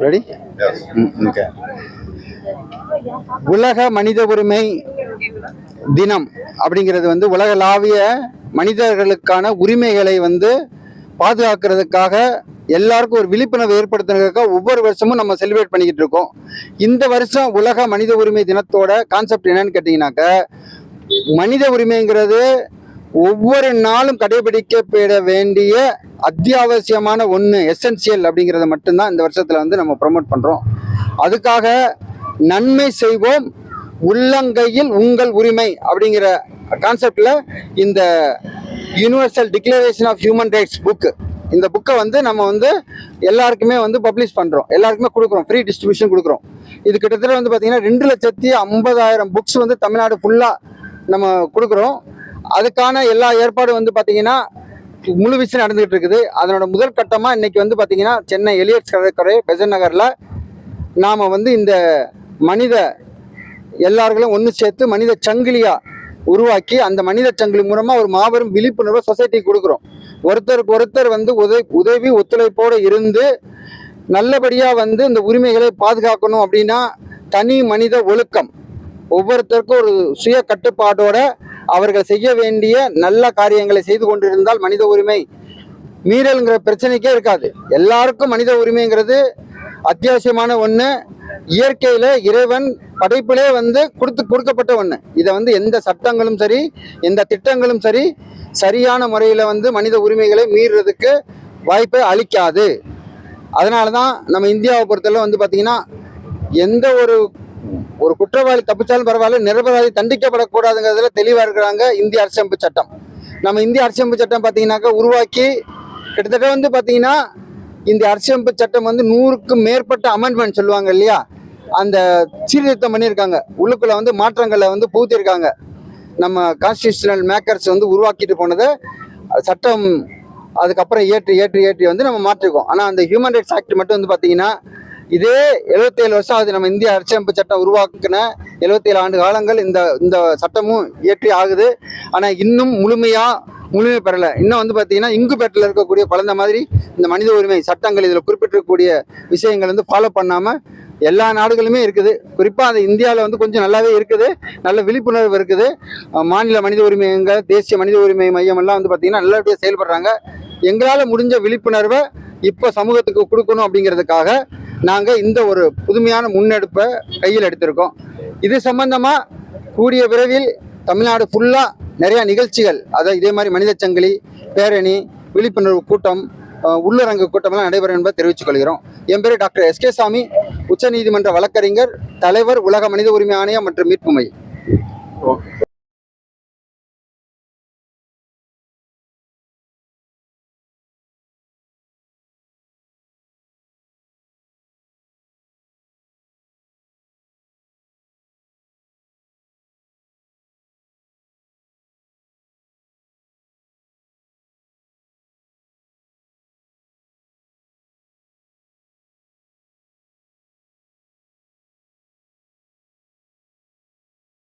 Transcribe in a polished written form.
Ready? Yes. Okay. உலக மனித உரிமை தினம் அப்படிங்கிறது வந்து உலகளாவிய மனிதர்களுக்கான உரிமைகளை வந்து பாதுகாக்கிறதுக்காக எல்லாருக்கும் ஒரு விழிப்புணர்வு ஏற்படுத்துறதுக்காக ஒவ்வொரு வருஷமும் நம்ம செலிப்ரேட் பண்ணிக்கிட்டு இருக்கோம். இந்த வருஷம் உலக மனித உரிமை தினத்தோட கான்செப்ட் என்னன்னு கேட்டீங்கன்னாக்க, மனித உரிமைங்கிறது ஒவ்வொரு நாளும் கடைபிடிக்கப்பட வேண்டிய அத்தியாவசியமான ஒன்று, எசென்சியல் அப்படிங்கிறத மட்டும்தான் இந்த வருஷத்துல வந்து நம்ம ப்ரமோட் பண்றோம். அதுக்காக நன்மை செய்வோம் உள்ளங்கையில் உங்கள் உரிமை அப்படிங்கிற கான்செப்ட்ல இந்த universal declaration of human rights book, இந்த புக்கை வந்து நம்ம வந்து எல்லாருக்குமே வந்து பப்ளிஷ் பண்றோம், எல்லாருக்குமே கொடுக்குறோம், ஃப்ரீ டிஸ்ட்ரிபியூஷன் கொடுக்குறோம். இது கிட்டத்தட்ட வந்து பார்த்தீங்கன்னா 2,50,000 புக்ஸ் வந்து தமிழ்நாடு ஃபுல்லா நம்ம கொடுக்குறோம். அதுக்கான எல்லா ஏற்பாடும் வந்து பார்த்தீங்கன்னா முழு வீச்சு நடந்துகிட்டு இருக்குது. அதனோட முதல் கட்டமாக இன்னைக்கு வந்து பார்த்தீங்கன்னா சென்னை எலியட்ஸ் கடற்கரை பெசன்ட் நகரில் நாம் வந்து இந்த மனித எல்லார்களும் ஒன்று சேர்த்து மனித சங்கிலியா உருவாக்கி அந்த மனித சங்கிலி மூலமாக ஒரு மாபெரும் விழிப்புணர்வை சொசைட்டிக்கு கொடுக்குறோம். ஒருத்தருக்கு ஒருத்தர் வந்து உதவி ஒத்துழைப்போடு இருந்து நல்லபடியாக வந்து இந்த உரிமைகளை பாதுகாக்கணும். அப்படின்னா தனி மனித ஒழுக்கம், ஒவ்வொருத்தருக்கும் ஒரு சுய கட்டுப்பாட்டோட அவர்கள் செய்ய வேண்டிய நல்ல காரியங்களை செய்து கொண்டிருந்தால் மனித உரிமை மீறல்ங்கிற பிரச்சனைக்கே இருக்காது. எல்லாருக்கும் மனித உரிமைங்கிறது அத்தியாவசியமான ஒன்று. இயற்கையில இறைவன் படைப்பிலே வந்து கொடுக்கப்பட்ட ஒன்று. இதை வந்து எந்த சட்டங்களும் சரி எந்த திட்டங்களும் சரி சரியான முறையில் வந்து மனித உரிமைகளை மீறுறதுக்கு வாய்ப்பை அளிக்காது. அதனால தான் நம்ம இந்தியாவை பொறுத்தவரை வந்து பார்த்தீங்கன்னா எந்த ஒரு குற்றவாளி தப்பிச்சாலும் பரவாயில்ல, நிரபராதி தண்டிக்கப்படக்கூடாதுங்கிறதுல தெளிவாக இருக்கிறாங்க இந்திய அரசியமைப்பு சட்டம். நம்ம இந்திய அரசியமைப்பு சட்டம் பார்த்தீங்கன்னாக்கா உருவாக்கி கிட்டத்தட்ட வந்து பார்த்தீங்கன்னா இந்த அரசியமைப்பு சட்டம் வந்து 100க்கும் மேற்பட்ட அமெண்ட்மெண்ட் சொல்லுவாங்க இல்லையா, அந்த சீர்திருத்தம் பண்ணியிருக்காங்க, உள்ளுக்குள்ள வந்து மாற்றங்களை வந்து புகுத்திருக்காங்க. நம்ம கான்ஸ்டியூஷனல் மேக்கர்ஸ் வந்து உருவாக்கிட்டு போனதை சட்டம் அதுக்கப்புறம் ஏற்றி வந்து நம்ம மாற்றிருக்கோம். ஆனால் அந்த ஹியூமன் ரைட்ஸ் ஆக்ட் மட்டும் வந்து பார்த்தீங்கன்னா இதே 77 வருஷம் ஆகுது. நம்ம இந்திய அரசியமைப்பு சட்டம் உருவாக்கின 77 ஆண்டு காலங்கள் இந்த சட்டமும் இயற்றி ஆகுது. ஆனால் இன்னும் முழுமை பெறலை. இன்னும் வந்து பார்த்தீங்கன்னா இங்குபேட்டில் இருக்கக்கூடிய குழந்தை மாதிரி இந்த மனித உரிமை சட்டங்கள் இதில் குறிப்பிட்டிருக்கக்கூடிய விஷயங்கள் வந்து ஃபாலோ பண்ணாமல் எல்லா நாடுகளுமே இருக்குது. குறிப்பாக அது இந்தியாவில் வந்து கொஞ்சம் நல்லாவே இருக்குது, நல்ல விழிப்புணர்வு இருக்குது. மாநில மனித உரிமைகள், தேசிய மனித உரிமை மையம் எல்லாம் வந்து பார்த்தீங்கன்னா நல்லபடியாக செயல்படுறாங்க. எங்களால் முடிஞ்ச விழிப்புணர்வை இப்போ சமூகத்துக்கு கொடுக்கணும் அப்படிங்கிறதுக்காக நாங்கள் இந்த ஒரு புதுமையான முன்னெடுப்பை கையில் எடுத்திருக்கோம். இது சம்பந்தமாக கூடிய விரைவில் தமிழ்நாடு ஃபுல்லாக நிறையா நிகழ்ச்சிகள், அதாவது இதே மாதிரி மனித சங்கிலி, பேரணி, விழிப்புணர்வு கூட்டம், உள்ளரங்கு கூட்டமெல்லாம் நடைபெறும் என்பதை தெரிவித்துக் கொள்கிறோம். என் பேர் டாக்டர் எஸ்.கே. சாமி, உச்சநீதிமன்ற வழக்கறிஞர், தலைவர், உலக மனித உரிமை ஆணையம் மற்றும் மீட்பு மையம்.